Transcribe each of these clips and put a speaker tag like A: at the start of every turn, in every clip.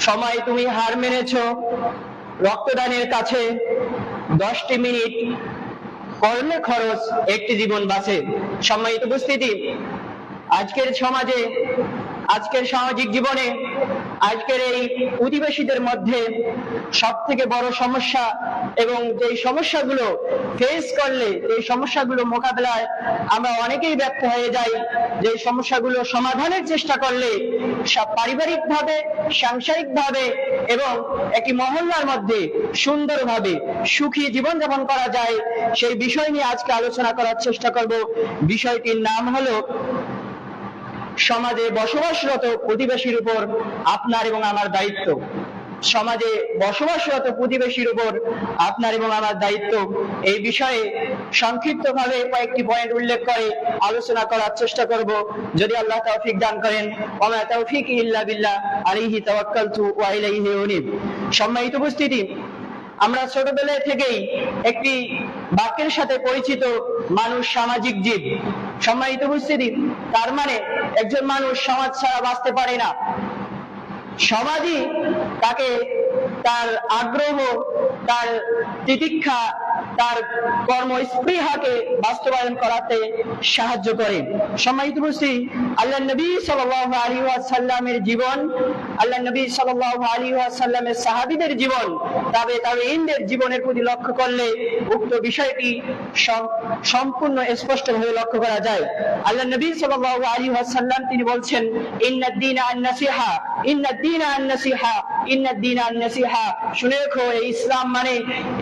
A: সময় তুমি হার মেনেছো, রক্তদানের কাছে 10টি মিনিট করলে খরচ, একটি জীবন বাঁচে। সম্মানিত উপস্থিতি, আজকের সমাজে, আজকের সামাজিক জীবনে, আজকের এই অধিবাসীদের মধ্যে সব থেকে বড় সমস্যা এবং যে সমস্যাগুলো ফেস করলে, এই সমস্যাগুলো মোকাবেলায় আমরা অনেকেই ব্যর্থ হয়ে যাই, যে সমস্যাগুলো সমাধানের চেষ্টা করলে সব পারিবারিকভাবে, সাংসারিকভাবে এবং একটি মহল্লার মধ্যে সুন্দরভাবে সুখী জীবনযাপন করা যায়, সেই বিষয় নিয়ে আজকে আলোচনা করার চেষ্টা করব। বিষয়টির নাম হলো সমাজে বসবাসরত প্রতিবেশীর উপর আপনার এবং আমার দায়িত্ব। সমাজে বসবাসরত প্রতিবেশীর উপর আপনার এবং আমার দায়িত্ব, এই বিষয়ে সংক্ষিপ্তভাবে কয়েকটি পয়েন্ট উল্লেখ করে আলোচনা করার চেষ্টা করব, যদি আল্লাহ তৌফিক দান করেন। ওয়া মা তাওফীকি ইল্লা বিল্লাহ, আলাইহি তাওয়াক্কালতু ওয়া ইলাইহি উনীব। সম্মানিত উপস্থিতি, আমরা ছোটবেলা থেকেই একটি বাক্যের সাথে পরিচিত, মানুষ সামাজিক জীব। সম্মানিত উপস্থিতি, তার মানে একজন মানুষ সমাজ ছাড়া বাঁচতে পারে না। সমাজই তাকে তার আগ্রহ, তার তিতিক্ষা, তার কর্মস্পৃহাকে বাস্তবায়ন করাতে সাহায্য করে। সম্মানিত উপস্থিতি, আল্লাহ নবী সাল্লাল্লাহু আলাইহি ওয়াসাল্লামের জীবন, আল্লাহ নবী সাল্লাল্লাহু আলাইহি ওয়াসাল্লামের সাহাবীদের জীবন, তাবেঈনদের জীবনের প্রতি লক্ষ্য করলে উক্ত বিষয়টি সম্পূর্ণ স্পষ্টভাবে লক্ষ্য করা যায়। আল্লাহ নবী সাল্লাল্লাহু আলাইহি ওয়াসাল্লাম তিনি বলছেন, ইন্নাদ দীনা আন-নাসিহা, ইন্নাদ দীনা আন-নাসিহা, ইন্নাদ দীনা আন-নাসিহা। শুনে রেখো, এই ইসলাম মানে,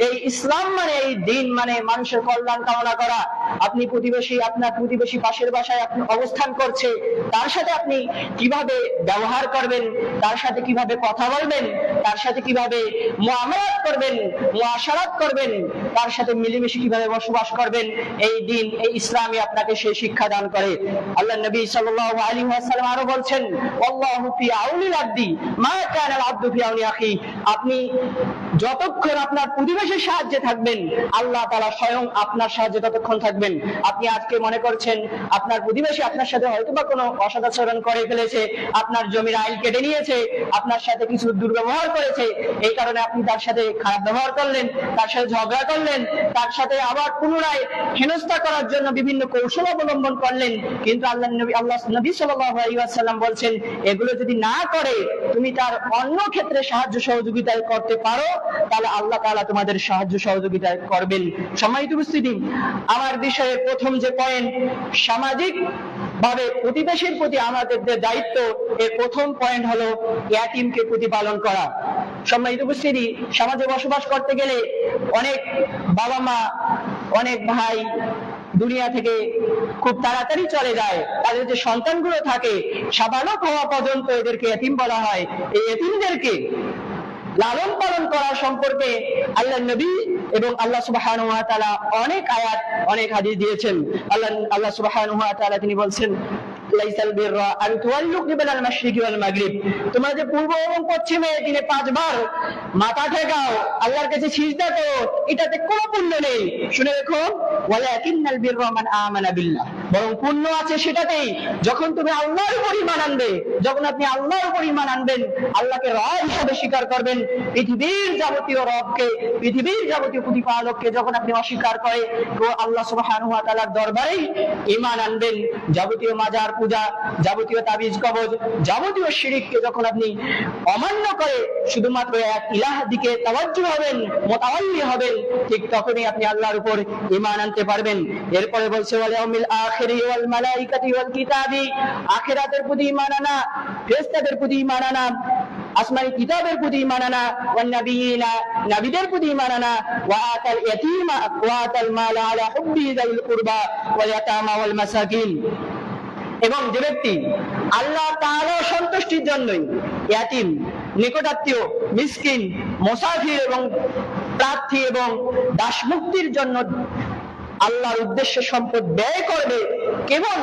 A: এই ইসলাম মানে, এই দিন মানে মানুষের কল্যাণ কামনা করা। আপনি প্রতিবেশী, আপনার প্রতিবেশী পাশের বাসায় আপনি অবস্থান করছে, তার সাথে আপনি কিভাবে ব্যবহার করবেন, তার সাথে কিভাবে কথা বলবেন, তার সাথে কিভাবে মুআমালাত করবেন, মুআশারাত করবেন, তার সাথে মিলেমিশে কিভাবে বসবাস করবেন, এই দিন, এই ইসলামই আপনাকে সেই শিক্ষা দান করে। আল্লাহ নবী সাল্লাল্লাহু আলাইহি ওয়াসাল্লাম আরো বলছেন, আল্লাহু ফি আউনিল আবদি মা কানা আল আবদু ফি আউনি আখি। আপনি যতক্ষণ আপনার প্রতিবেশীর সাহায্যে থাকবেন, আল্লাহ তাআলা স্বয়ং আপনার সাহায্যে ততক্ষণ থাকবেন। আপনি আজকে মনে করছেন আপনার প্রতিবেশী আপনার সাথে হয়তোবা কোনো অসদাচরণ করে ফেলেছে, আপনার জমির আইল কেটে নিয়েছে, আপনার সাথে কিছু দুর্ব্যবহার করেছে, এই কারণে আপনি তার সাথে খারাপ ব্যবহার করলেন, তার সাথে ঝগড়া করলেন, তার সাথে আবার পুনরায় হেনস্থা করার জন্য বিভিন্ন কৌশল অবলম্বন করলেন। কিন্তু আল্লাহ নবী সাল্লাল্লাহু আলাইহি ওয়াসাল্লাম বলছেন, এগুলো যদি না করে তুমি তার অন্য ক্ষেত্রে সাহায্য সহযোগিতা করতে পারো, তাহলে আল্লাহ তাআলা তোমাদের সাহায্য সহযোগিতা করবেন। সম্মানিত উপস্থিতি, আমার বিষয়ের প্রথম যে পয়েন্ট, সামাজিক ভাবে প্রতিবেশীর প্রতি আমাদের যে দায়িত্ব, এর প্রথম পয়েন্ট হলো ইয়াতীমকে প্রতিপালন করা। সম্মানিত উপস্থিতি, সমাজে বসবাস করতে গেলে অনেক বাবা মা, অনেক ভাই দুনিয়া থেকে খুব তাড়াতাড়ি চলে যায়। তাদের যে সন্তানগুলো থাকে, সাবালক হওয়া পর্যন্ত এদেরকে ইয়াতীম বলা হয়। এই ইয়াতীমদেরকে লালন পালন করা সম্পর্কে আল্লাহ নবী এবং আল্লাহ সুবহানাহু ওয়া তাআলা অনেক আয়াত, অনেক হাদিস দিয়েছেন। আল্লাহ সুবহানাহু ওয়া তাআলা তিনি বলছেন, লাইসাল বিররা আন তুওয়াল্লু কিবালাল মাশরিকি ওয়াল মাগরিব। তোমরা যে পূর্ব এবং পশ্চিমে দিনে 5 বার মাথা ঠেকাও, আল্লাহর কাছে সিজদা করো, এটাতে কোনো পুণ্য নেই। শুনে রাখো, ওয়ালাকিন্নাল বিররা মান আমানা বিল্লাহ। বরং পুণ্য আছে সেটাতেই যখন তুমি আল্লাহর উপর ঈমান আনবে। যখন আপনি আল্লাহর উপর ঈমান আনবেন, আল্লাহকে রব হিসেবে স্বীকার করবেন, পৃথিবীর যাবতীয় রবকে, পৃথিবীর যাবতীয় প্রতিপালককে যখন আপনি অস্বীকার করে তো আল্লাহ সুবহানাহু ওয়া তাআলার দরবারেই ঈমান আনবেন, যাবতীয় মাজার পূজা, যাবতীয় তাবিজ কবজ, যাবতীয় শিরককে যখন আপনি অমান্য করে শুধুমাত্র এক ইলাহর দিকে তাওয়াজ্জুহ হবেন, মুতাওয়াল্লি হবেন, ঠিক তখনই আপনি আল্লাহর উপর ঈমান আনতে পারবেন। এরপরে বলছে, ওয়াল ইয়াউমিল আখিরি ওয়াল মালাইকাতি ওয়াল কিতাবি। আখিরাতের প্রতি ঈমান আনা, ফেরেশতাদের প্রতি ঈমান আনা, আসমানি কিতাবের প্রতি ঈমান আনা, ওয়ান নাবিয়িনা, নবীদের প্রতি ঈমান আনা, ওয়া আতাল ইয়াতীমা ওয়া আতাল মাল আলা হুব্বি যাইল কুরবা ওয়াল ইয়াতামা ওয়াল মাসাকিন। এবং যে ব্যক্তি আল্লাহ তাআলার সন্তুষ্টির জন্যই ইয়াতীম, নিকটাত্মীয়, মিসকিন, মুসাফির এবং প্রার্থী এবং দাসমুক্তির জন্য আল্লাহর উদ্দেশ্যে সম্পদ ব্যয় করবে, কেবল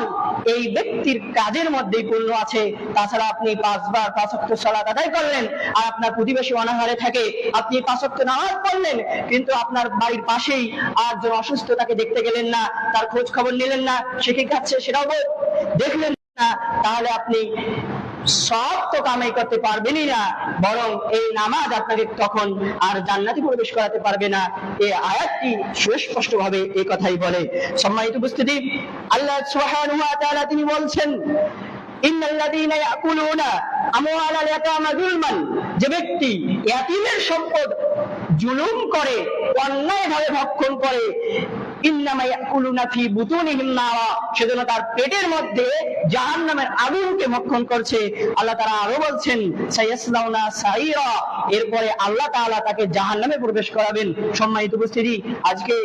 A: এই ব্যক্তির কাজের মধ্যেই পূর্ণ আছে। তাছাড়া আপনি 5 বার 5 ওয়াক্ত সালাত আদায় করলেন, আর আপনার প্রতিবেশী অনাহারে থাকে, আপনি 5 ওয়াক্ত নামাজ পড়লেন, কিন্তু আপনার বাড়ির পাশেই আরেকজন অসুস্থ, তাকে দেখতে গেলেন না, তার খোঁজ খবর নিলেন না, সে কি খাচ্ছে সেটাও দেখলেন না, তাহলে আপনি সব তো কামাই করতে পারবেনই না, বরং এই নামাজ আপনাকে তখন আর জান্নাতে প্রবেশ করাতে পারবে না। এই আয়াতটি সুস্পষ্ট ভাবে এই কথাই বলে। সম্মানিত উপস্থিতি, আল্লাহ সুবহানাহু ওয়া তাআলা তিনি বলছেন, ইন্নাল্লাযীনা ইয়াকুলুনা আমওয়ালাল ইয়াতামা যুলমান, যে ব্যক্তি ইয়াতীমের সম্পদ জুলুম করে, অন্যায়ভাবে ভক্ষণ করে, ইন্নামা ইয়াকুলুনা ফি বুতুনিহিম নারা, সেজন্য তার পেটের মধ্যে জাহান্নামের আগুনকে ভক্ষণ করছে। আল্লাহ তাআলা আরো বলছেন, সায়াসলাউনা সাইরা, এরপরে আল্লাহ তাআলা তাকে জাহান্নামে প্রবেশ করাবেন। সম্মানিত উপস্থিতি, আজকে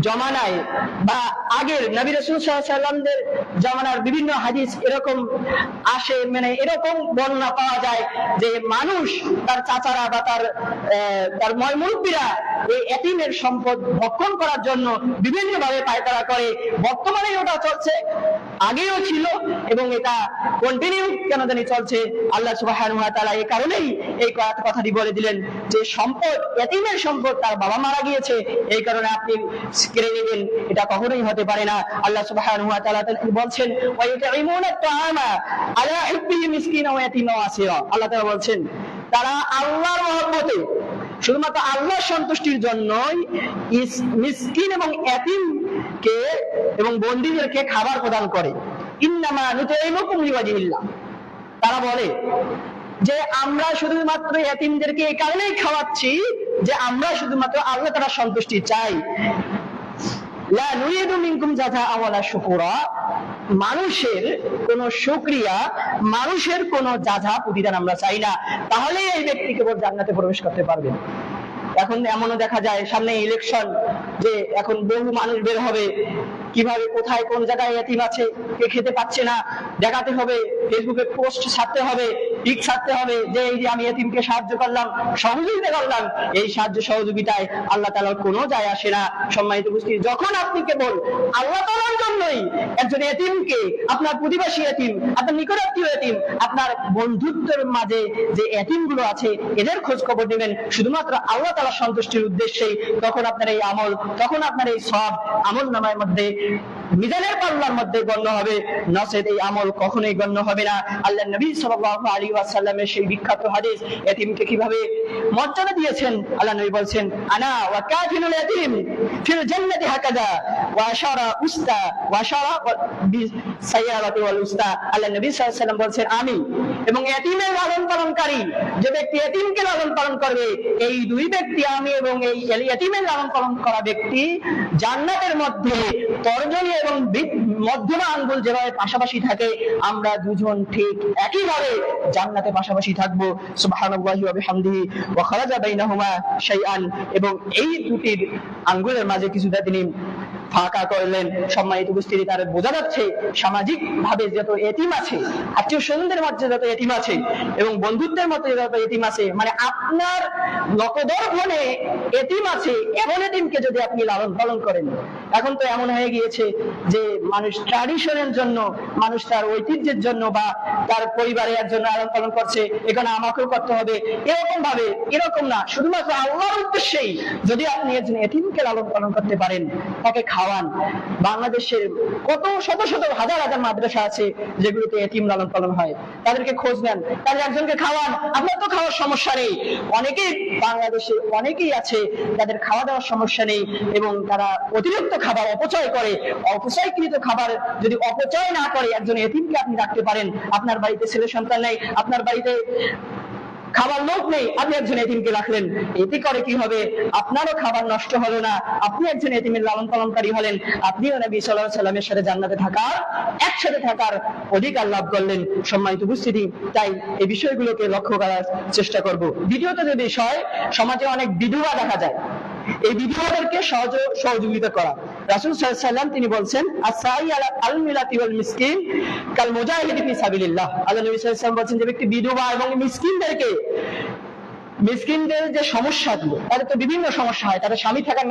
A: জমানায় বা আগের নবী রাসূল সাল্লাল্লাহু আলাইহি ওয়াসাল্লামদের জমানার বিভিন্ন হাদিস এরকম আসে, মানে এরকম বর্ণনা পাওয়া যায় যে মানুষ তার চাচারা বা তার মুরব্বিরা এই এতিমের সম্পদ ভক্ষণ করার জন্য বিভিন্ন ভাবে পায়তারা করে। বর্তমানে ওটা চলছে, আগেও ছিল এবং এটা কন্টিনিউ কেন জানি চলছে। আল্লাহ সুবহানাহু ওয়া তাআলা এই কারণেই এই কথাটি বলে দিলেন যে সম্পদ, এতিমের সম্পদ তার বাবা মারা গিয়েছে, এই কারণে আপনি কেড়ে নেবেন, এটা কখনোই হতে পারে না। আল্লাহ সুবহানাহু ওয়া তাআলা বলছেন, ওয়া ইউতঈমুনা আত-তাআমা আলা হুব্বিহি মিসকিনা ওয়া ইয়াতীমা ওয়া আসীরা। আল্লাহ তাআলা বলছেন, তারা আল্লাহর মহব্বতে, শুধুমাত্র আল্লাহর সন্তুষ্টির জন্যই মিসকিন এবং এতিমকে এবং বন্দীদেরকে খাবার প্রদান করে। ইন্নামা নুতঈমুকুম লিওয়াজহিল্লাহ, তারা বলে যে আমরা শুধুমাত্র এতিমদেরকে এই কারণেই খাওয়াচ্ছি যে আমরা শুধুমাত্র আল্লাহ তাআলার সন্তুষ্টি চাই। লা নুরিদু মিনকুম জাযাআ ওয়ালা শুকুরা, মানুষের কোন শুকরিয়া, মানুষের কোন জাযা প্রতিদান আমরা চাই না, তাহলে এই ব্যক্তি কেবল জান্নাতে প্রবেশ করতে পারবেন। এখন এমনও দেখা যায় সামনে ইলেকশন, যে এখন বহু মানুষ বের হবে, কিভাবে কোথায় কোন জায়গায় এতিম আছে, কে খেতে পাচ্ছে না, দেখাতে হবে, ফেসবুকে পোস্ট ছাড়তে হবে, পিক ছাড়তে হবে যে এই যে আমি এতিমকে সাহায্য করলাম, সহযোগিতা করলাম। এই সাহায্য সহযোগিতায় আল্লাহ তাআলার কোনো যায় আসে না। সম্মানিত উপস্থিতি, যখন আপনি কেবল আল্লাহ তাআলার জন্যই একজন এতিমকে, আপনার প্রতিবেশী এতিম, আপনার নিকটাত্মীয় এতিম, আপনার বন্ধুত্বের মাঝে যে এতিমগুলো আছে এদের খোঁজ খবর নেবেন শুধুমাত্র আল্লাহ তাআলার সন্তুষ্টির উদ্দেশ্যেই, তখন আপনার এই আমল, তখন আপনার এই সওয়াব আমল নামার মধ্যে, মিজানের পাল্লার মধ্যে গণ্য হবে, নচেত এই আমল কখনোই গণ্য হবে না। আল্লাহর নবী সাল্লাল্লাহু আলাইহি ওয়াসাল্লামের সেই বিখ্যাত হাদিস, এতিমকে কিভাবে মর্যাদা দিয়েছেন। আল্লাহ নবী বলছেন, আনা ওয়া কাফিলুল ইয়াতিম ফিল জান্নাতি হাকাযা ওয়া আশারা উস্তা ওয়া আশারা বিসাইয়ারাতি ওয়াল উস্তা। আল্লাহ নবী সাল্লাল্লাহু আলাইহি ওয়াসাল্লাম বলছেন, আমি এবং এতিমের লালন পালনকারী, যে ব্যক্তি এতিমকে লালন পালন করবে, এই দুই ব্যক্তি, আমি এবং এই এতিমের লালন পালন করা ব্যক্তি, জান্নাতের মধ্যে তর্জনী এবং মধ্যমা আঙ্গুল যেভাবে পাশাপাশি থাকে, আমরা দুজন ঠিক একইভাবে জান্নাতে পাশাপাশি থাকবো। সুবহানাল্লাহি ওয়া বিহামদিহি ওয়া খারাজা বাইনাহুমা শাইআন, এবং এই দুটির আঙ্গুলের মাঝে কিছুটা তিনি ফাঁকা করলেন। সম্মানিত উপস্থিতি, তার বোঝা যাচ্ছে সামাজিক ভাবে যত এতিম আছে, আত্মীয় স্বজনদের মধ্যে যত এতিম আছে এবং বন্ধুত্বের মধ্যে যত এতিম আছে, মানে আপনার লোকদর্পণে এতিম আছে, এমন এতিমকে যদি আপনি লালন পালন করেন, এখন তো এমন হয়ে গিয়েছে যে মানুষ ট্র্যাডিশনের জন্য, মানুষ তার ঐতিহ্যের জন্য বা তার পরিবারের জন্য লালন পালন করছে, এখানে আমাকেও করতে হবে, এরকম ভাবে, এরকম না, শুধুমাত্র আল্লাহর উদ্দেশ্যেই যদি আপনি একজন এতিমকে লালন পালন করতে পারেন, তাকে খাওয়ান। বাংলাদেশের কত শত শত হাজার হাজার মাদ্রাসা আছে যেগুলোতে এতিম লালন পালন হয়, তাদেরকে খোঁজ নেন, তাদের একজনকে খাওয়ান। আপনার তো খাওয়ার সমস্যা নেই, অনেকেই বাংলাদেশে অনেকেই আছে যাদের খাওয়া দাওয়ার সমস্যা নেই এবং তারা অতিরিক্ত খাবার অপচয় করে। অপচয়কৃত খাবার যদি অপচয় না করে একজন এতিমকে আপনি রাখতে পারেন। আপনার বাড়িতে ছেলে সন্তান নেই, আপনার বাড়িতে খাবার লোক নেই, আপনি একজন এতিমকে রাখলেন, এতে করে কি হবে, আপনারও খাবার নষ্ট হলো না, আপনি একজন এতিমের লালন পালনকারী হলেন, আপনিও নবী সাল্লাল্লাহু আলাইহি ওয়াসাল্লামের সাথে জান্নাতে থাকার, একসাথে থাকার অধিকার লাভ করলেন। সম্মানিত উপস্থিতি, তাই এই বিষয়গুলোকে লক্ষ্য করার চেষ্টা করব। দ্বিতীয়ত যে বিষয়, সমাজে অনেক বিধবা দেখা যায়, এই বিধবাদেরকে সহযোগিতা করা। রাসূল সাল্লাল্লাহু আলাইহি ওয়াসাল্লাম তিনি বলছেন, আস-সাই আল মিলাতি ওয়াল মিসকিন কাল মুজাহিদি ফি সাবিলিল্লাহ। আল্লাহ নবী সাল্লাল্লাহু আলাইহি ওয়াসাল্লাম বলেন যে ব্যক্তি বিধবা এবং মিসকিনদের যে সমস্যাগুলো, তাদের তো বিভিন্ন সমস্যা হয়, তাদের স্বামী থাকার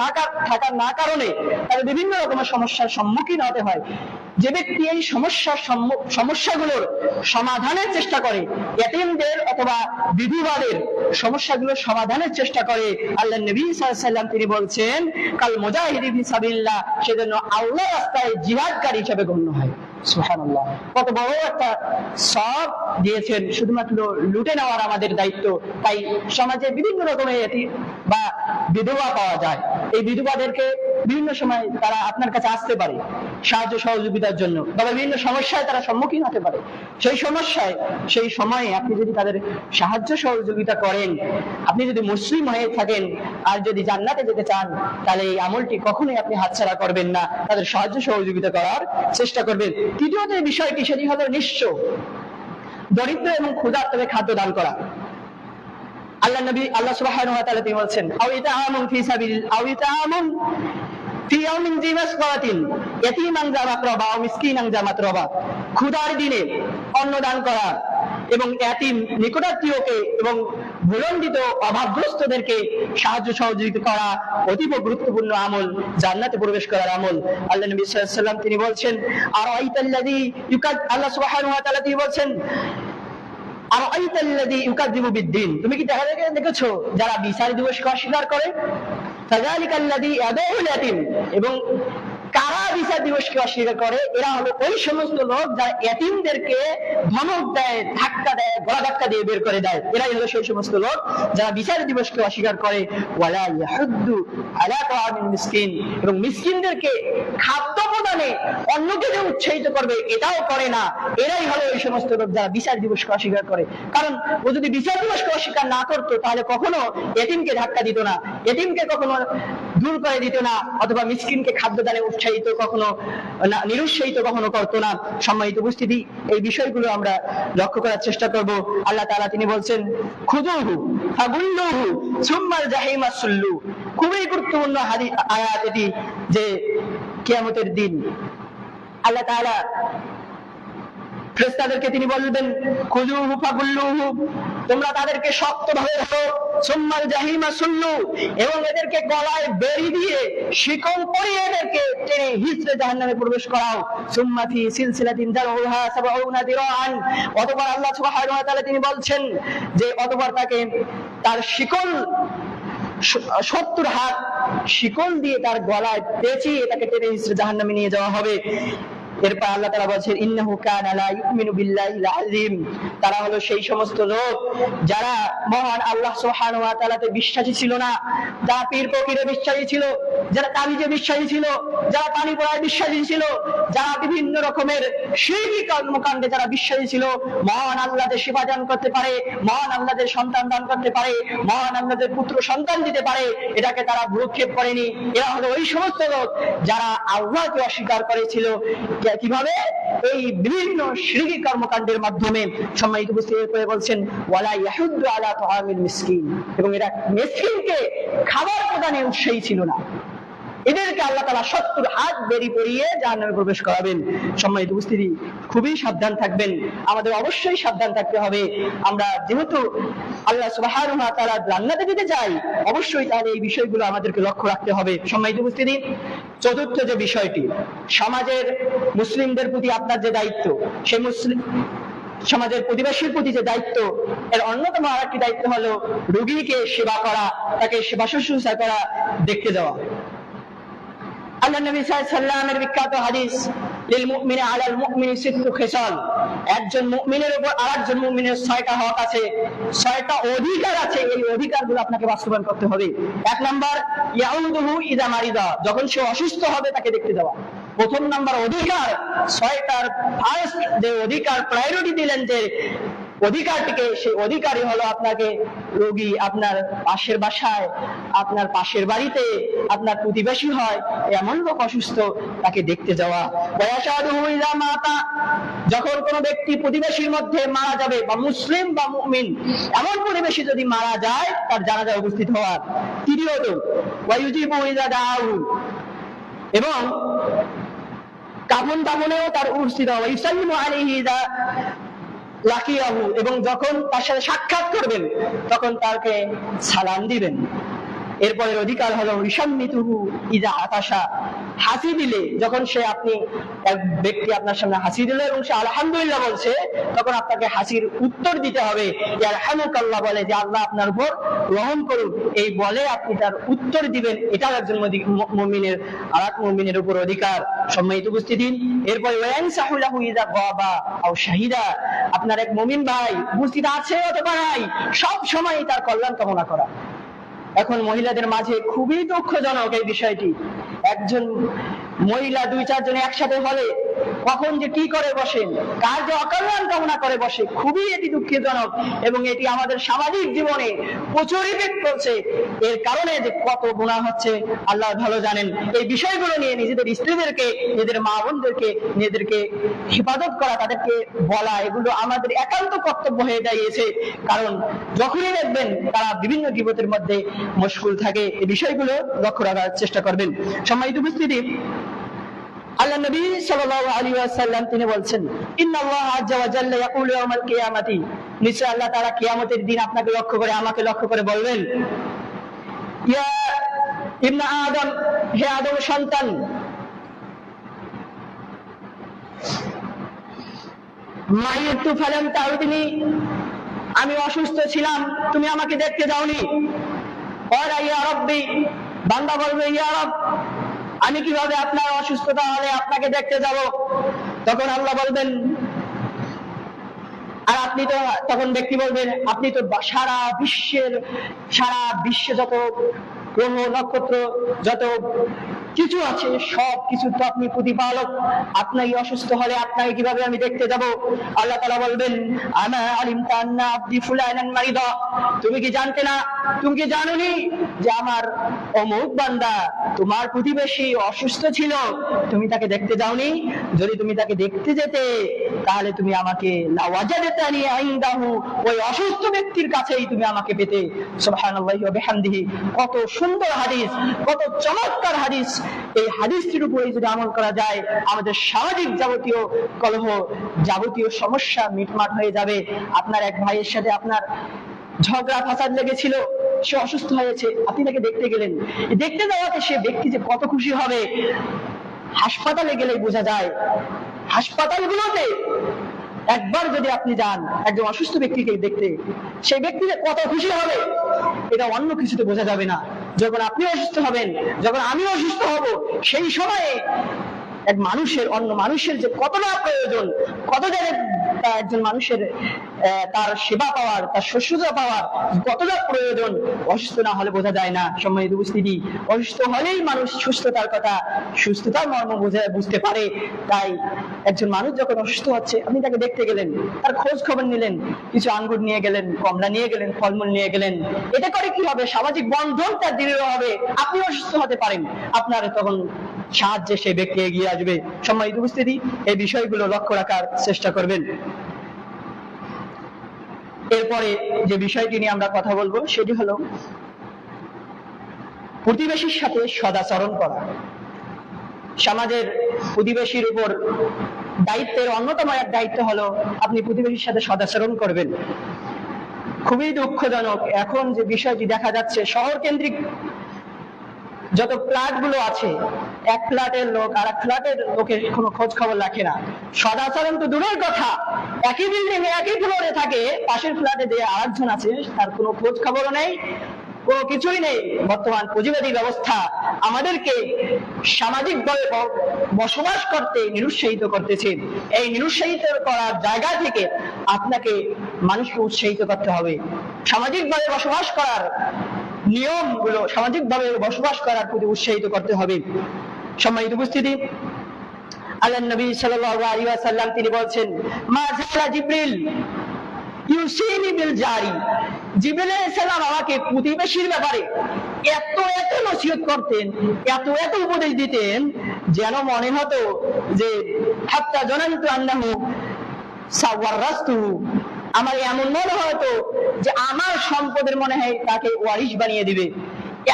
A: না কারণে তাদের বিভিন্ন রকমের সমস্যার সম্মুখীন হতে হয়। যে ব্যক্তি এই সমস্যাগুলোর সমাধানের চেষ্টা করে, এতিমদের অথবা বিধবাদের সমস্যাগুলোর সমাধানের চেষ্টা করে, আল্লাহ নবী সাল্লাল্লাহু আলাইহি ওয়াসাল্লাম তিনি বলছেন, কাল মুজাহিদি ফি সাবিলিল্লাহ, সেজন্য আল্লাহর রাস্তায় জিহাদকারী হিসেবে গণ্য হয়। সুবহানাল্লাহ, কত বড় একটা সওয়াব দিয়েছেন শুধুমাত্র লুটে নেওয়ার আমাদের দায়িত্ব। তাই সমাজে বিভিন্ন রকমের এতিম বা বিধবা পাওয়া যায়। এই বিধবাদেরকে বিভিন্ন সময় তারা আপনার কাছে আসতে পারে সাহায্য সহযোগিতার জন্য, বা বিভিন্ন সমস্যায় তারা সম্মুখীন হতে পারে। সেই সময়ে আপনি যদি তাদের সাহায্য সহযোগিতা করেন, আপনি যদি মুসলিম হয়ে থাকেন আর যদি জান্নাতে যেতে চান, তাহলে এই আমলটি কখনোই আপনি হাতছাড়া করবেন না, তাদের সাহায্য সহযোগিতা করার চেষ্টা করবেন। তৃতীয় যে বিষয়টি, সেটি হলো নিঃস্ব, দরিদ্র এবং ক্ষুধার্তকে খাদ্য দান করা। আল্লাহ সুবহানাহু ওয়া তাআলা তিনি বলছেন, আও ইতাআমুন ফি সাবিলিল আও ইতাআমুন ফি ইয়াউমিন যি মাসগাতিন ইয়াতীমান যা মাতরাবা আও মিসকিনান যা মাতরাবা। ক্ষুধার দিনে অন্ন দান করা এবং এতিম নিকটাত্মীয়কে এবং ভুলণ্ডিত অভাবগ্রস্তদেরকে সাহায্য সহযোগিতা করা অতীব গুরুত্বপূর্ণ আমল, জান্নাতে প্রবেশ করার আমল। আল্লাহ নবী সাল্লাল্লাহু আলাইহি ওয়াসাল্লাম তিনি বলছেন, আল্লাহ সুবহানাহু ওয়া তাআলা তিনি বলছেন, তুমি কি দেখেছো যারা বিচার দিবসকে অস্বীকার করে? এবং কারা বিচার দিবসকে অস্বীকার করে? এরা হলো ওই সমস্ত লোক যারা এতিমদেরকে ধমক দেয়, ধাক্কা দেয়, গলা ধাক্কা দিয়ে বের করে দেয়। এরাই হলো সেই সমস্ত লোক যারা বিচার দিবসকে অস্বীকার করে। ওয়ালা ইয়াহুদ্দু আলা তাআমিল মিসকিন, এবং মিসকিনদেরকে খাদ্য প্রদানে অন্যকে যে উৎসাহিত করবে এটাও করে না। এরাই হলো ওই সমস্ত লোক যারা বিচার দিবসকে অস্বীকার করে। কারণ ও যদি বিচার দিবসকে অস্বীকার না করতো, তাহলে কখনো এতিমকে ধাক্কা দিত না, এতিমকে কখনো দূর করে দিত না, অথবা মিসকিনকে খাদ্য দানে উৎসাহিত কখনো না, নিরুৎসাহিত কখনো করতো না। সম্মানিত উপস্থিতি, এই বিষয়গুলো আমরা লক্ষ্য করার চেষ্টা করব। আল্লাহ তাআলা তিনি বলছেন, খুযুহু ফাগুল্লুহু সুম্মাল জাহিমা সুল্লু। খুবই গুরুত্বপূর্ণ আয়াত এটি, যে কিয়ামতের দিন আল্লাহ তাআলা ফেরেশতাদেরকে তিনি বলবেন, খুযুহু ফাগুল্লুহু, তোমরা তাদেরকে শক্তভাবে ধরো, সুম্মাল জাহিমা সুল্লু, এবং এদেরকে গলায় বেড়ি দিয়ে শিকল পরিয়ে এদেরকে টেনে হিঁচড়ে জাহান্নামে প্রবেশ করাও। সুম্মা ফি সিলসিলাতিন যারউহা সাবউনা দিরাআন। অতঃপর আল্লাহ সুবহানাহু ওয়া তাআলা তিনি বলছেন যে অতঃপর তাকে তার শিকল 70 হাত শিকল দিয়ে তার গলায় পেঁচিয়ে তাকে টেনে হিঁচড়ে জাহান্নামে নিয়ে যাওয়া হবে। এরপর আল্লাহ তাআলা বলেন, ইন্নাহু কানা লা ইউমিনু বিল্লাহিল আযীম। তারা হলো সেই সমস্ত লোক যারা মহান আল্লাহ সুবহানাহু ওয়া তাআলাতে বিশ্বাসী ছিল না, যারা পীর ফকিরে বিশ্বাসী ছিল, যারা তাবিজে বিশ্বাসী ছিল, যারা পানি পড়ায় বিশ্বাসী ছিল, যারা বিভিন্ন রকমের শিরকি কর্মকাণ্ডে যারা বিশ্বাসী ছিল। মহান আল্লাহদের সেবা দান করতে পারে, মহান আল্লাহদের সন্তান দান করতে পারে, মহান আল্লাহদের পুত্র সন্তান দিতে পারে, এটাকে তারা ভ্রুক্ষেপ করেনি। এরা হলো ওই সমস্ত লোক যারা আল্লাহকে অস্বীকার করেছিল। কিভাবে? এই বিভিন্ন শিরকি কর্মকাণ্ডের মাধ্যমে। সম্মানিত উপস্থিতি করে বলছেন, ওয়ালা ইয়াহুদ্দু আলা তাআমিল মিসকিন, এবং এরা মিসকিনকে খাবার প্রদানে উৎসাহী ছিল না। এদেরকে আল্লাহ তাআলা 70 হাত বেড়ি পরিয়ে জাহান্নামে প্রবেশ করাবেন। সম্মানিত উপস্থিতি, খুবই সাবধান থাকবেন, আমাদের অবশ্যই সাবধান থাকতে হবে। আমরা যেহেতু আল্লাহ সুবহানাহু ওয়া তাআলা জান্নাতে যেতে চাই, অবশ্যই তাহলে এই বিষয়গুলো আমাদেরকে লক্ষ্য রাখতে হবে। সম্মানিত উপস্থিতি, চতুর্থ যে বিষয়টি, সমাজের মুসলিমদের প্রতি আপনার যে দায়িত্ব, সেই মুসলিম সমাজের প্রতিবেশীর প্রতি যে দায়িত্ব, এর অন্যতম আরেকটি দায়িত্ব হলো রোগীকে সেবা করা, তাকে সেবা শুশ্রূষা করা, দেখতে যাওয়া। আল্লাহ নবী সাল্লাল্লাহু আলাইহি ওয়াসাল্লামের বিখ্যাত হাদিস, লিল মুমিনি আলাল মুমিনি সিত্তু খিসাল, একজন মুমিনের উপর আরেকজন মুমিনের 6টা হক আছে, 6টা অধিকার আছে। এই অধিকারগুলো আপনাকে বাস্তবায়ন করতে হবে। 1 নাম্বার, ইয়াউদুহু ইযা মারিদা, যখন সে অসুস্থ হবে তাকে দেখতে যাওয়া। প্রথম নাম্বার অধিকার, 6টার ফার্স্ট যে অধিকার প্রায়োরিটি দিলেন যে অধিকারটিকে, সেই অধিকারই হলো আপনাকে রোগী আপনার পাশের বাসায়, আপনার পাশের বাড়িতে আপনার প্রতিবেশী হয় এমন লোক অসুস্থ, তাকে দেখতে যাওয়া। ওয়াশাদুহু ইযা মাতা, যখন কোনো ব্যক্তি প্রতিবেশীর মধ্যে মারা যাবে, বা মুসলিম বা মুমিন এমন প্রতিবেশী যদি মারা যায়, তার জানাজায় উপস্থিত হওয়া। তৃতীয়ত, ওয়ায়ুজিবু ইযা দাউ, এবং কাফন দাফনেও তার উপস্থিত হওয়া। ইউসাল্লিমু আলাইহি ইযা লাকিয়াহু, এবং যখন তার সাথে সাক্ষাৎ করবেন তখন তাকে সালাম দিবেন। এরপরের অধিকার হলো ইসাম্মিতুহু ইজা আতাশা, হাসি দিলে, যখন সে আপনি এক ব্যক্তি আপনার সামনে হাসি দিল এবং সে আলহামদুলিল্লাহ বলছে, তখন আপনাকে হাসির উত্তর দিতে হবে। ইয়ারহামুকাল্লাহ বলে যে আল্লাহ আপনার উপর রহম করুন, এই বলে আপনি তার উত্তর দিবেন। এটাও একজন মুমিনের আর এক মুমিনের উপর অধিকার। সম্মানিত উপস্থিতি, এরপরে ওয়ানসাহু লাহু ইযা গাবা আও শাহিদা, আপনার এক মুমিন ভাই উপস্থিত আছে অথবা নাই, সব সময় তার কল্যাণ কামনা করা। এখন মহিলাদের মাঝে খুবই দুঃখজনক এই বিষয়টি। একজন মহিলা 2-4 জন একসাথে হলে কখন যে কি করে বসেন, কার যে অকল্যাণ কামনা করে বসে, খুবই এটি দুঃখজনক। এবং এটি আমাদের সামাজিক জীবনে প্রচুর ইফেক্ট করছে। এর কারণে যে কত গুনাহ হচ্ছে আল্লাহ ভালো জানেন। এই বিষয়গুলো নিয়ে নিজেদের স্ত্রীদেরকে, নিজেদের মা বোনদেরকে, নিজেদেরকে হেফাজত করা, তাদেরকে বলা, এগুলো আমাদের একান্ত কর্তব্য হয়ে দাঁড়িয়েছে। কারণ যখনই দেখবেন তারা বিভিন্ন গীবতের মধ্যে মশগুল থাকে, এই বিষয়গুলো লক্ষ্য রাখার চেষ্টা করবেন। সম্মানিত উপস্থিতি, আল্লাহ নবী সাল্লাল্লাহু আলাইহি ওয়াসাল্লাম তিনি বলছেন, ইন্নাল্লাহ আযজা ওয়া জাল্লা ইয়াকুলু ইয়াওমাল কিয়ামাতি, নিশ্চয় আল্লাহ তাআলা কিয়ামতের দিন আপনাকে লক্ষ্য করে, আমাকে লক্ষ্য করে বলবেন, ইয়া ইবনে আদম, হে আদম সন্তান, মাইয়াতু ফালাম তাউদিনি, আমি অসুস্থ ছিলাম, তুমি আমাকে দেখতে যাওনি। ওয়া ইয়া রাব্বি, বান্দা বলবে, ইয়া রব, আমি কিভাবে আপনার অসুস্থতা হলে আপনাকে দেখতে যাব? তখন আল্লাহ বলবেন, আর আপনি তো, তখন ব্যক্তি বলবেন, আপনি তো সারা বিশ্বে যত গ্রহ নক্ষত্র যত কিছু আছে সব কিছু তো আপনি প্রতিপালক, আপনাকে অসুস্থ হলে আপনাকে কিভাবে আমি দেখতে যাব? আল্লাহ তাআলা বলবেন, আমা আলিমতা আন্না আবদি ফুলানান মারিদা, তুমি কি জানতে না, তুমি কি জানোনি যে আমার অমুক বান্দা, তোমার প্রতিবেশী অসুস্থ ছিল, তুমি তাকে দেখতে যাওনি? যদি তুমি তাকে দেখতে যেতে তাহলে তুমি আমাকে লাওয়াজাদাতানি ইনদাহু, ওই অসুস্থ ব্যক্তির কাছেই তুমি আমাকে পেতে। সুবহানাল্লাহি ওয়া বিহামদিহি। কত সুন্দর হাদিস, কত চমৎকার হাদিস। এই হাদিসটির উপরে যদি আমল করা যায়, আমাদের সামাজিক যাবতীয় কলহ, যাবতীয় সমস্যা মিটমাট হয়ে যাবে। আপনার এক ভাইয়ের সাথে আপনার ঝগড়া ফাসাদ লেগেছিল, সে অসুস্থ হয়েছে, আপনি তাকে দেখতে গেলেন, দেখতে যাওয়াতে সে ব্যক্তি যে কত খুশি হবে, হাসপাতালে গেলেই বোঝা যায়। হাসপাতালগুলোতে একবার যদি আপনি যান একজন অসুস্থ ব্যক্তিকে দেখতে, সেই ব্যক্তি যে কত খুশি হবে, এটা অন্য কিছুতে বোঝা যাবে না। যখন আপনি অসুস্থ হবেন, যখন আমি অসুস্থ হব, সেই সময়ে এক মানুষের অন্য মানুষের যে কতটা প্রয়োজন, কত জায়গায় একজন মানুষের তার সেবা পাওয়ার, তার শুশ্রূষা পাওয়ার কতটা প্রয়োজন, অসুস্থ না হলে বোঝা যায় না। সম্মানিত উপস্থিতি, অসুস্থ হলেই মানুষ সুস্থতার কথা, সুস্থতার মর্ম বুঝতে পারে। তাই একজন মানুষ যখন অসুস্থ হচ্ছে, আপনি তাকে দেখতে গেলেন, তার খোঁজ খবর নিলেন, কিছু আঙ্গুর নিয়ে গেলেন, কমলা নিয়ে গেলেন, ফলমূল নিয়ে গেলেন, এটা করে কি হবে? সামাজিক বন্ধন তার দৃঢ় হবে। আপনি অসুস্থ হতে পারেন, আপনার তখন সাহায্যে সেই ব্যক্তি এগিয়ে আসবে। সম্মানিত উপস্থিতি, এই বিষয়গুলো লক্ষ্য রাখার চেষ্টা করবেন। এরপরে যে বিষয়টি নিয়ে আমরা কথা বলবো সেটি হলো প্রতিবেশীর সাথে সদাচরণ করা। সমাজের প্রতিবেশীর উপর দায়িত্বের অন্যতম এক দায়িত্ব হলো আপনি প্রতিবেশীর সাথে সদাচরণ করবেন। খুবই দুঃখজনক এখন যে বিষয়টি দেখা যাচ্ছে, শহর কেন্দ্রিক যত ফ্ল্যাট গুলো আছে, এক ফ্ল্যাটের লোক আর এক ফ্ল্যাটের লোকের কোনো খোঁজ খবর রাখে না। সদাচরণ তো দূরের কথা, একই বিল্ডিং এ একই ফ্লোরে থাকে, পাশের ফ্ল্যাটে যে আরেকজন আছে তার কোনো খোঁজ খবরও নেই, কোনো কিছুই নেই। বর্তমান পুঁজিবাদী ব্যবস্থা আমাদেরকে সামাজিকভাবে বসবাস করতে নিরুৎসাহিত করতেছে। এই নিরুৎসাহিত করার জায়গা থেকে আপনাকে মানুষকে উৎসাহিত করতে হবে। সামাজিকভাবে বসবাস করার নিয়মগুলো, সামাজিকভাবে বসবাস করার প্রতি উৎসাহিত করতে হবে। সম্মানিত উপস্থিতি, আল্লাহ নবী সাল্লাল্লাহু আলাইহি ওয়াসাল্লাম তিনি বলছেন, মা জালা জিবরিল ইউসিনি বিল জারি, জিবরিল আলাইহিস সালাম আমাকে প্রতিবেশীর ব্যাপারে এত এত নসিহত করতেন, এত এত উপদেশ দিতেন, যেন মনে হতো যে হাত্তা জানান্তু আন্নাহু সাওয়ারাস্তু, আমার এমন মনে হতো যে আমার সম্পদের মনে হয় তাকে ওয়ারিশ বানিয়ে দিবে।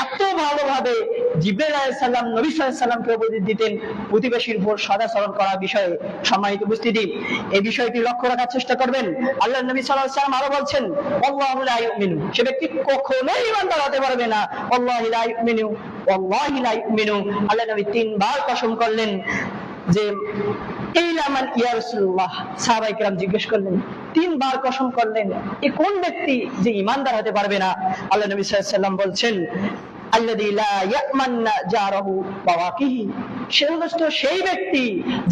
A: এত ভালোভাবে জিবরাইল আলাইহিস সালাম নবী সাল্লাল্লাহু আলাইহি সাল্লামকে উপদেশ দিতেন প্রতিবেশীর উপর সদাচরণ করার বিষয়ে। সম্মানিত উপস্থিতি, এই বিষয়টি লক্ষ্য রাখার চেষ্টা করবেন। আল্লাহর নবী সাল্লাল্লাহু আলাইহি সাল্লাম আরো বলছেন, আল্লাহু লা ইউমিনু, সে ব্যক্তি কখনোই ঈমানদার হতে পারবে না। আল্লাহু লা ইউমিনু, আল্লাহু লা ইউমিনু। আল্লাহ নবী তিনবার কসম করলেন যে ইলামান ইয়া রাসূলুল্লাহ। সাহাবায়ে কেরাম জিজ্ঞেস করলেন, তিনবার কসম করলেন, এ কোন ব্যক্তি যে ঈমানদার হতে পারবে না? আল্লাহ নবী সাল্লাল্লাহু আলাইহি সাল্লাম বলছেন, আল্লাযী লা ইয়ামান্না জারাহু বাওয়াকিহি, সে হলো সেই ব্যক্তি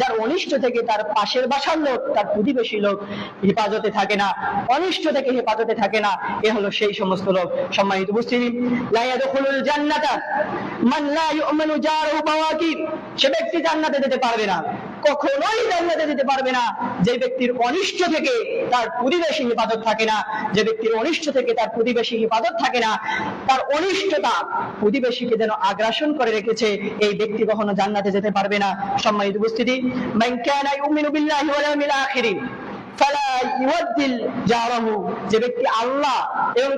A: যার অনিষ্ট থেকে তার পাশের বাসার লোক, তার প্রতিবেশী লোক হেফাজতে থাকে না, অনিষ্ট থেকে হেফাজতে থাকে না। এ হলো সেই সমস্ত লোক। সম্মানিত উপস্থিতি, লা ইয়াদখুলুল জান্নাতা মান লা ইউমিনু জারহু বাওয়াকি, সে ব্যক্তি জান্নাতে যেতে পারবে না, কখনোই জান্নাতে যেতে পারবে না যে ব্যক্তির অনিষ্ট থেকে তার প্রতিবেশী হেফাজত থাকে না। যে ব্যক্তির অনিষ্ট থেকে তার প্রতিবেশী হেফাজত থাকে না, তার অনিষ্টতা প্রতিবেশীকে যেন আগ্রাসন করে রেখেছে, এই ব্যক্তি কখনো জান্নাতে যেতে পারবে না। সম্মানিত উপস্থিতি, মান কানা ইউমিনু বিল্লাহি ওয়াল ইয়াউমিল আখির ফালা ইউদ্দিল জারাহু, যে ব্যক্তি আল্লাহ এবং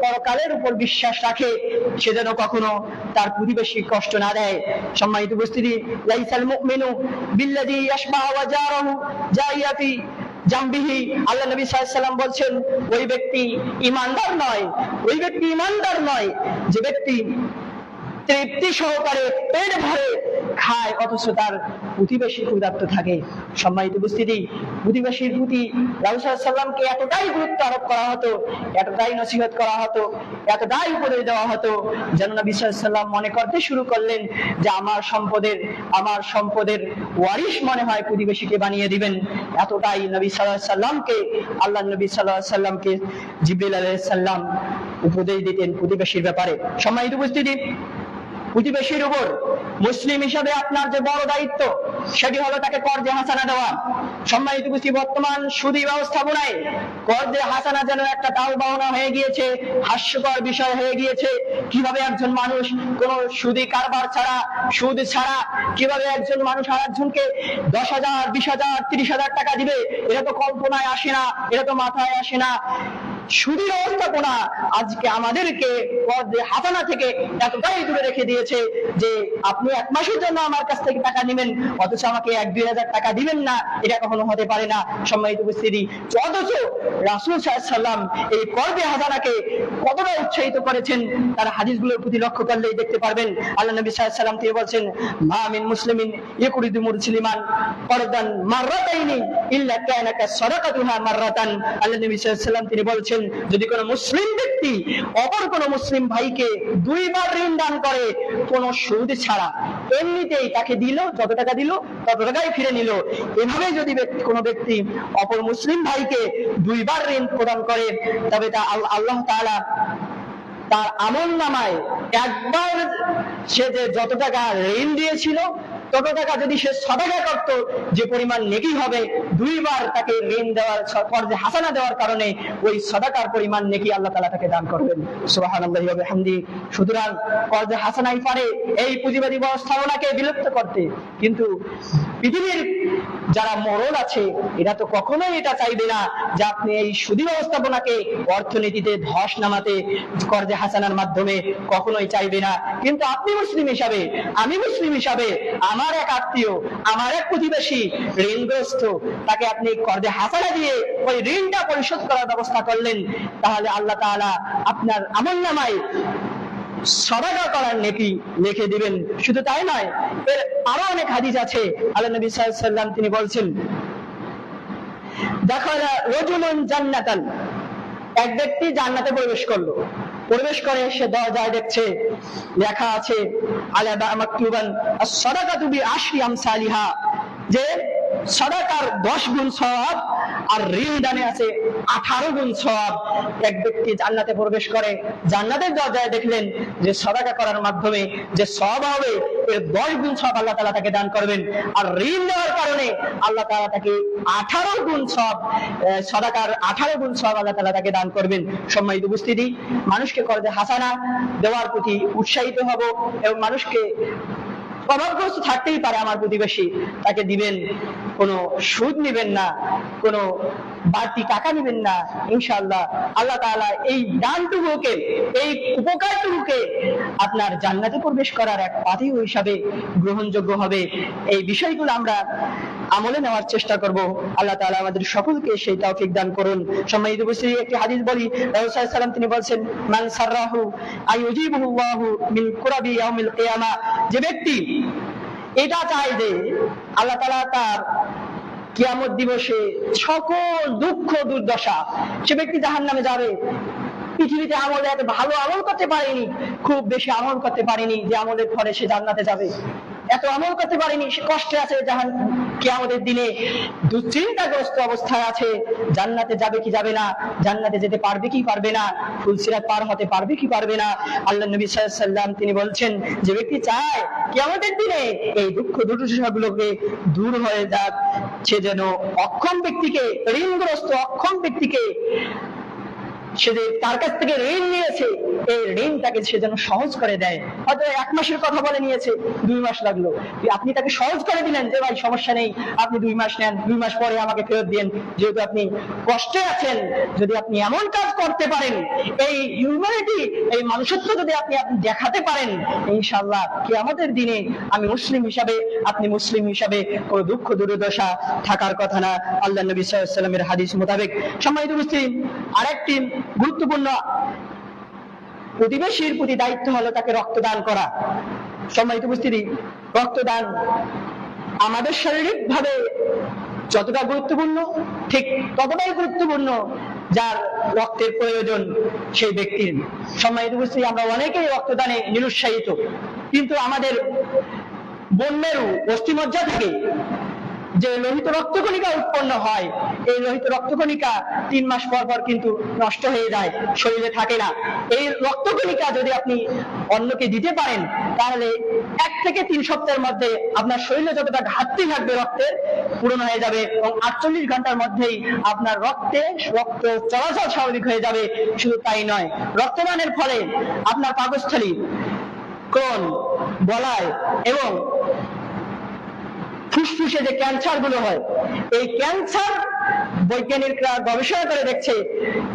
A: পরকালের উপর বিশ্বাস রাখে, সে যেন কখনো তার প্রতিবেশী কষ্ট না দেয়। সম্মানিত উপস্থিতি, লাইসাল মুমিনু বিল্লাযী ইয়াশবাহু ওয়া জারাহু জাইয়াতি জামবিহি। আল্লাহ নবী সাল্লাল্লাহু আলাইহি সাল্লাম বলছেন, ওই ব্যক্তি ঈমানদার নয়, ওই ব্যক্তি ঈমানদার নয় যে ব্যক্তি তৃপ্তি সহকারে পেট ভরে খায় অথচ তার প্রতিবেশী ক্ষুধার্ত থাকে। সম্মানিত উপস্থিতি, প্রতিবেশীর প্রতি রাসূল সাল্লাল্লাহু আলাইহি সাল্লামকে এতটাই গুরুত্ব আরোপ করা হতো, এতটাই নসিহত করা হতো, এতটাই উপদেশ দেওয়া হতো, যেন নবী সাল্লাল্লাহু আলাইহি সাল্লাম মনে করতে শুরু করলেন যে আমার সম্পদের ওয়ারিশ মনে হয় প্রতিবেশীকে বানিয়ে দিবেন। এতটাই নবী সাল্লাল্লাহু আলাইহি সাল্লামকে, আল্লাহর নবী সাল্লাল্লাহু আলাইহি সাল্লামকে জিবরিল আলাইহিস সালাম উপদেশ দিতেন প্রতিবেশীর ব্যাপারে। সম্মানিত উপস্থিতি, প্রতিবেশীর উপর মুসলিম হিসাবে আপনার যে বড় দায়িত্ব, সেটি হলো তাকে কর্জে হাসানা দেওয়া। সম্মানিত উপস্থিতি, বর্তমান সুদী ব্যবস্থাপনায় কর্জে হাসানা যেন একটা তাল বাহনা হয়ে গিয়েছে, হাস্যকর বিষয় হয়ে গিয়েছে। কিভাবে একজন মানুষ কোন সুদী কারবার ছাড়া, সুদ ছাড়া কিভাবে একজন মানুষ আর একজনকে 10,000, 20,000, 30,000 টাকা দিবে, এটা তো কল্পনায় আসে না, এটা তো মাথায় আসে না। সুদী ব্যবস্থাপনা আজকে আমাদেরকে কর্জে হাসানা থেকে এতটাই দূরে রেখে দিয়েছে যে আপনি 1 মাসের জন্য আমার কাছ থেকে টাকা নেবেন, অথচ আমাকে 1-2 হাজার টাকা দিবেন না, এটা কখনো হতে পারে না। সম্মানিত উপস্থিতি, অথচ রাসূল সাল্লাল্লাহু আলাইহি সাল্লাম এই কর্জে হাসানাকে কতটা উৎসাহিত করেছেন, তার হাদিসগুলোর প্রতি লক্ষ্য করলেই দেখতে পারবেন। আল্লাহ নবী সাল্লাল্লাহু আলাইহি সাল্লাম তিনি বলছেন, মা মিন মুসলিমিন ইয়াকুরিদু মুসলিমান করদান মাররাতাইনি ইল্লা কানা কাসাদাকাতুহা মাররাতান। আল্লাহ নবী সাল্লাল্লাহু আলাইহি সাল্লাম তিনি বলছেন, যদি কোনো মুসলিম ব্যক্তি অপর কোনো মুসলিম ভাইকে 2বার ঋণ দান করে কোনো সুদ ছাড়া, এমনিতেই তাকে দিল, যত টাকা দিল তত টাকাই ফিরে নিল, এভাবে যদি কোনো ব্যক্তি অপর মুসলিম ভাইকে 2বার ঋণ প্রদান করে, তবে তা আল্লাহ তাআলা তার আমলনামায় একবার সে যে যত টাকা ঋণ দিয়েছিল তত টাকা যদি সে সাদাকা করত, যে পরিমাণ নেকি হবে, 2বার তাকে ঋণ দেওয়ার কর্জে হাসানা দেওয়ার কারণে ওই সাদাকার পরিমাণ নেকি আল্লাহ তাআলা তাকে দান করবেন। সুবহানাল্লাহি ওয়া বিহামদি। সুতরাং কর্জে হাসানাই পারে এই পুঁজিবাদী ব্যবস্থাপনাকে বিলুপ্ত করতে, কিন্তু পৃথিবীর যারা মরল আছে এরা তো কখনোই এটা চাইবে না যে আপনি এই সুদী ব্যবস্থাপনাকে অর্থনীতিতে ধস নামাতে কর্জে হাসানার মাধ্যমে, কখনোই চাইবে না। কিন্তু আপনি মুসলিম হিসাবে, আমি মুসলিম হিসাবে, আমার এক আত্মীয়, আমার এক প্রতিবেশী ঋণগ্রস্ত, তাকে আপনি কর্জে হাসানা দিয়ে ওই ঋণটা পরিশোধ করার ব্যবস্থা করলেন, তাহলে আল্লাহ তাআলা আপনার আমলনামায় সাদাকা করার নেকি লিখে দিবেন। শুধু তাই নয়, এর আরো অনেক হাদিস আছে। আল্লাহ নবী সাল্লাল্লাহু আলাইহি সাল্লাম তিনি বলছেন, দাখালা রাজুলুন জান্নাতান, এক ব্যক্তি জান্নাতে প্রবেশ করলো, প্রবেশ করে সে দরজায় দেখছে লেখা আছে আলা মাকতুবান as-সাদাকাতু বি-10 আমসালিহা, যে সাদাকার 10 গুণ সওয়াব আর ঋণ দানে আছে 18 গুণ সওয়াব। এক ব্যক্তি জান্নাতে প্রবেশ করে, জান্নাতের দরজায় দেখলেন যে সাদাকা করার মাধ্যমে যে সওয়াব হবে এর 10 গুণ সওয়াব আল্লাহ তাআলা তাকে দান করবেন, আর ঋণ দেওয়ার কারণে আল্লাহ তাআলা তাকে 18 গুণ সওয়াব, সাদাকার 18 গুণ সওয়াব আল্লাহ তাআলা তাকে দান করবেন। সম্মানিত উপস্থিতি, মানুষকে কর্জে হাসানা দেওয়ার প্রতি উৎসাহিত হব এবং মানুষকে অভাবগ্রস্ত থাকতেই পারে আমার প্রতিবেশী, তাকে দিবেন, কোনো সুদ নেবেন না, কোনো বাড়তি টাকা নেবেন না, ইনশাআল্লাহ আল্লাহ তাআলা এই দানটুকুকে, এই উপকারটুকুকে আপনার জান্নাতে প্রবেশ করার এক পাথেয় হিসাবে গ্রহণযোগ্য হবে। এই বিষয়গুলো আমরা আমলে নেওয়ার চেষ্টা করব। আল্লাহ তাআলা আমাদের সকলকে সেই তৌফিক দান করুন। সম্মানিত উপস্থিতি, একটি হাদিস বলি, রাসূল সাল্লাল্লাহু আলাইহি ওয়াসাল্লাম তিনি বলেছেন, মান সাররাহু আইয়ুজিবুহুল্লাহু মিন কুরাবি ইয়াউমিল কিয়ামা, যে ব্যক্তি এটা চায় যে আল্লাহ তাআলা তার কিয়ামত দিবসে সকল দুঃখ দুর্দশা, সে ব্যক্তি জাহান্নামে যাবে, পৃথিবীতে আমলে এত ভালো আমল করতে পারেনি, খুব বেশি আমল করতে পারেনি যে আমলের ফলে সে জান্নাতে যাবে, এত আমল করতে পারেনি, সে কষ্টে আছে, কিয়ামতের দিনে দুশ্চিন্তাগ্রস্ত অবস্থায় আছে, জান্নাতে যাবে কি যাবে না, জান্নাতে যেতে পারবে কি পারবে না, ফুলসিরাত পার হতে পারবে কি পারবে না। আল্লাহ নবী সাল্লাল্লাহু আলাইহি ওয়াসাল্লাম তিনি বলছেন, যে ব্যক্তি চায় কিয়ামতের দিনে এই দুঃখ দুর্দশাগুলোকে দূর হয়ে যাক, সে যেন অক্ষম ব্যক্তিকে, ঋণগ্রস্ত অক্ষম ব্যক্তিকে, সে যে তার কাছ থেকে ঋণ নিয়েছে, এই ঋণটাকে সে যেন সহজ করে দেয়। হয়তো 1 মাসের কথা বলে নিয়েছে, 2 মাস লাগলো, আপনি তাকে সহজ করে দিলেন যে ভাই সমস্যা নেই, আপনি 2 মাস নেন, 2 মাস পরে আমাকে ফেরত দিন, যেহেতু আপনি কষ্টে আছেন। যদি আপনি এমন কাজ করতে পারেন, এই হিউম্যানিটি, এই মানুষত্ব যদি আপনি দেখাতে পারেন, ইনশাআল্লাহ কিয়ামতের দিনে আমি মুসলিম হিসাবে, আপনি মুসলিম হিসাবে কোনো দুঃখ দুর্দশা থাকার কথা না, আল্লাহ নবী সাল্লাল্লাহু আলাইহি ওয়াসাল্লামের হাদিস মোতাবেক। সম্মানিত উপস্থিতি, আরেকটি গুরুত্বপূর্ণ প্রতিবেশীর প্রতি দায়িত্ব হলো তাকে রক্তদান করা। সম্মানিত উপস্থিতি, রক্তদান আমাদের শারীরিকভাবে যতটা গুরুত্বপূর্ণ, ঠিক ততটাই গুরুত্বপূর্ণ যার রক্তের প্রয়োজন সেই ব্যক্তির। সম্মানিত উপস্থিতি, আমরা অনেকেই রক্তদানে নিরুৎসাহিত, কিন্তু আমাদের বন্যেরও অস্থিমজ্জা থেকে যে লোহিত রক্তকণিকা উৎপন্ন হয়, এই লোহিত রক্তকণিকা 3 মাস পর পর কিন্তু নষ্ট হয়ে যায়, শরীরে থাকে না। এই রক্তকণিকা যদি আপনি অন্যকে দিতে পারেন, তাহলে 1 থেকে 3 সপ্তাহের মধ্যে আপনার শরীরে যতটা ঘাটতি থাকবে রক্তের, পূরণ হয়ে যাবে, এবং 48 ঘন্টার মধ্যেই আপনার রক্ত চলাচল স্বাভাবিক হয়ে যাবে। শুধু তাই নয়, রক্তদানের ফলে আপনার পাকস্থলী, কোন, বলায় এবং ফুসফুসে যে ক্যান্সার গুলো হয়, এই ক্যান্সার বৈজ্ঞানিকরা গবেষণা করে দেখছে,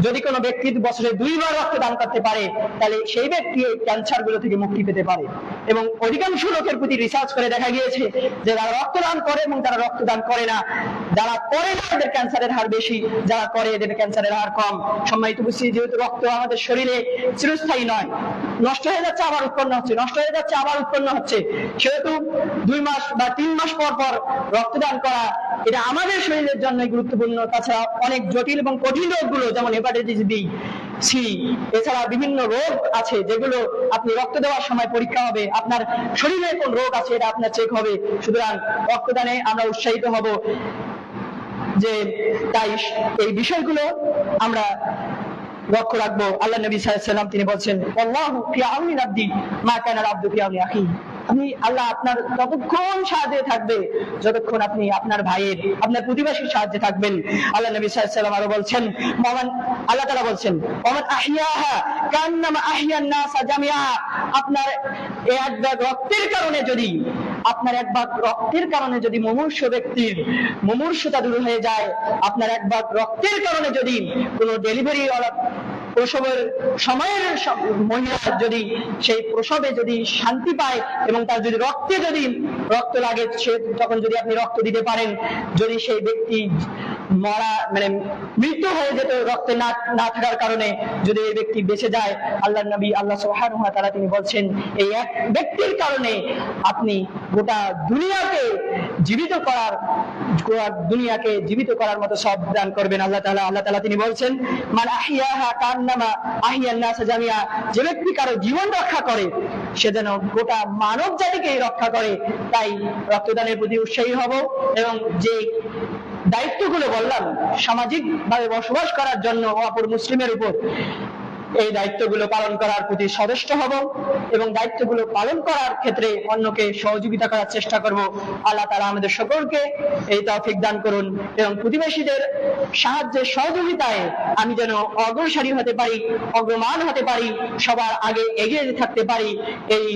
A: যদি কোনো ব্যক্তি বছরে 2 বার রক্তদান করতে পারে, তাহলে সেই ব্যক্তি এই ক্যান্সার গুলো থেকে মুক্তি পেতে পারে। এবং অধিকাংশ লোকের প্রতি রিসার্চ করে দেখা গিয়েছে যে যারা রক্তদান করে এবং যারা রক্তদান করে না, যারা করে না এদের ক্যান্সারের হার বেশি, যারা করে এদের ক্যান্সারের হার কম। সম্মানিত উপস্থিতি, যেহেতু রক্ত আমাদের শরীরে চিরস্থায়ী নয়, নষ্ট হয়ে যাচ্ছে আবার উৎপন্ন হচ্ছে, নষ্ট হয়ে যাচ্ছে আবার উৎপন্ন হচ্ছে, সেহেতু 2 মাস বা 3 মাস পর পর রক্তদান করা, এটা আমাদের শরীরের জন্য গুরুত্বপূর্ণ। তাছাড়া অনেক জটিল এবং কঠিন রোগগুলো, যেমন হেপাটাইটিস বি, সি, এছাড়া বিভিন্ন রোগ আছে যেগুলো আপনি রক্ত দেওয়ার সময় পরীক্ষা হবে, আপনার শরীরে কোন রোগ আছে এটা আপনার চেক হবে। সুতরাং রক্তদানে আমরা উৎসাহিত হব, যে তাই এই বিষয়গুলো আমরা লক্ষ্য রাখবো। আল্লাহ নবী সাল্লাল্লাহু আলাইহি ওয়াসাল্লাম তিনি বলছেন, আল্লাহু ফি আউনিল আবদি মা কানা আল আবদু ফি আউনি আখি, আল্লাহ আপনার ততক্ষণ সাহায্যে থাকবে যতক্ষণ আপনি আপনার ভাইয়ের, আপনার প্রতিবেশীর সাহায্যে থাকবেন। আল্লাহ নবী সাল্লাল্লাহু আলাইহি ওয়াসাল্লাম আরো বলছেন, আল্লাহ তাআলা বলছেন, ওমান আহইয়াহা কান্নামা আহইয়ান নাস জামিআ, আপনার এক ভাগ রক্তের কারণে যদি, আপনার এক ভাগ রক্তের কারণে যদি মুমূর্ষু ব্যক্তির মুমূর্ষুতা দূর হয়ে যায়, আপনার এক ভাগ রক্তের কারণে যদি কোনো ডেলিভারি প্রসবের সময়ের মহিলা যদি সেই প্রসবে যদি শান্তি পায় এবং তার যদি রক্ত লাগে, সে তখন যদি আপনি রক্ত দিতে পারেন, যদি সেই ব্যক্তি মৃত্যু হয়ে যেত রক্তে না থাকার কারণে, যদি এই ব্যক্তি বেঁচে যায়, আল্লাহর নবী আল্লাহ সুবহানাহু ওয়া তাআলা তিনি বলছেন, এই এক ব্যক্তির কারণে আপনি গোটা দুনিয়াকে জীবিত করার মতো সব দান করবেন আল্লাহ তাআলা তিনি বলছেন, মান আহইয়াহা কান্নামা আহইয়ান নাস জামিআ, যে ব্যক্তি কারো জীবন রক্ষা করে সে যেন গোটা মানব জাতিকে রক্ষা করে। তাই রক্তদানের প্রতি উৎসাহী হব, এবং যে দায়িত্বগুলো বললাম সামাজিক ভাবে বসবাস করার জন্য অপর মুসলিমের উপর, এই দায়িত্বগুলো পালন করার প্রতি সচেষ্ট হব এবং দায়িত্বগুলো পালন করার ক্ষেত্রে অন্যকে সহযোগিতা করার চেষ্টা করব। আল্লাহ তাআলা আমাদের সকলকে এই তৌফিক দান করুন এবং প্রতিবেশীদের সাহায্যে সহযোগিতায় আমি যেন অগ্রসরী হতে পারি, অগ্রমান হতে পারি, সবার আগে এগিয়ে থাকতে পারি, এই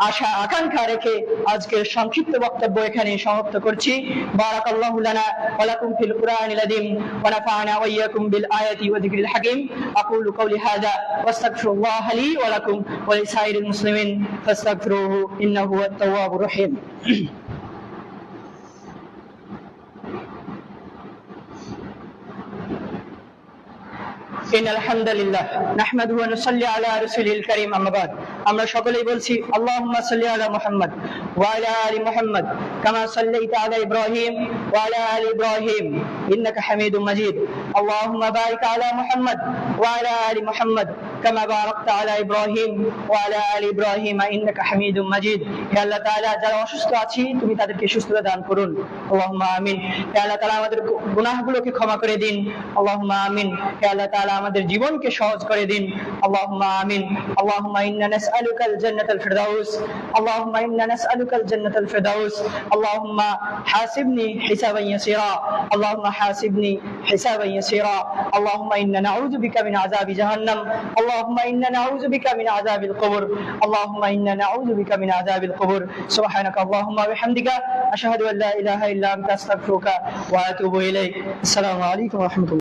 A: আশা আকাঙ্ক্ষা রেখে আজকের সংক্ষিপ্ত বক্তব্য এখানে সমাপ্ত করছি। বারাকাল্লাহু লানা ওয়া লাকুম ফিল কুরআনিল আযীম ওয়া নাফা'না ওয়া ইয়্যাকুম বিল আয়াতি ওয়া যিকরিল হাকীম। আকুলু কওলি হাযা ওয়াস্তাগফিরুল্লাহ লি ওয়া লাকুম ওয়া লিসাইরিল মুসলিমিন ফাস্তাগফিরুহু ইন্নাহু হুয়াত তাওয়াবুর রহিম। ইন্নাল হামদালিল্লাহ নাহমাদুহু ওয়া নুসাল্লি আলা রাসূলিল কারীম, আম্মা বাদ। আমরা সকলেই বলছি আল্লাহুম্মা সাল্লি আলা মুহাম্মদ ওয়া আলা আলি মুহাম্মদ কামা সাল্লাইতা আলা ইব্রাহিম ওয়া আলা আলি ইব্রাহিম ইন্নাকা হামিদুম মাজিদ। আল্লাহুম্মা বারিক আলা মুহাম্মদ ওয়া আলা আলি মুহাম্মদ কামা বারাকতা আলা ইব্রাহিম ওয়া আলা আলি ইব্রাহিম ইন্নাকা হামিদুম মাজিদ। হে আল্লাহ তাআলা, যারা অসুস্থ আছি তুমি তাদেরকে সুস্থতা দান করুন। আল্লাহুম্মা আমিন। হে আল্লাহ তাআলা, আমাদের গুনাহগুলোকে ক্ষমা করে দিন। আল্লাহুম্মা আমিন। হে আল্লাহ তাআলা, আমাদের জীবনকে সহজ করে দিন। আল্লাহুম্মা আমিন। আল্লাহুম্মা ইন্না নাসআলুকাল জান্নাতাল ফিরদাউস। আল্লাহুম্মা ইন্না নাসআলুকাল জান্নাতাল ফিরদাউস। আল্লাহুম্মা হাসিবনি হিসাবান ইয়াসীরা। আল্লাহুম্মা হাসিবনি হিসাবান ইয়াসীরা। আল্লাহুম্মা ইন্না নাউযু বিকা মিন আযাবি জাহান্নাম। আল্লাহুম্মা ইন্না নাউযু বিকা মিন আযাবিল কবর। আল্লাহুম্মা ইন্না নাউযু বিকা মিন আযাবিল কবর। সুবহানাকা আল্লাহুম্মা ওয়া বিহামদিকা আশহাদু আল্লা ইলাহা ইল্লা আনতা আস্তাগফিরুকা ওয়া আতুবু ইলাইক। আসসালামু আলাইকুম ওয়া রাহমাতুল্লাহ।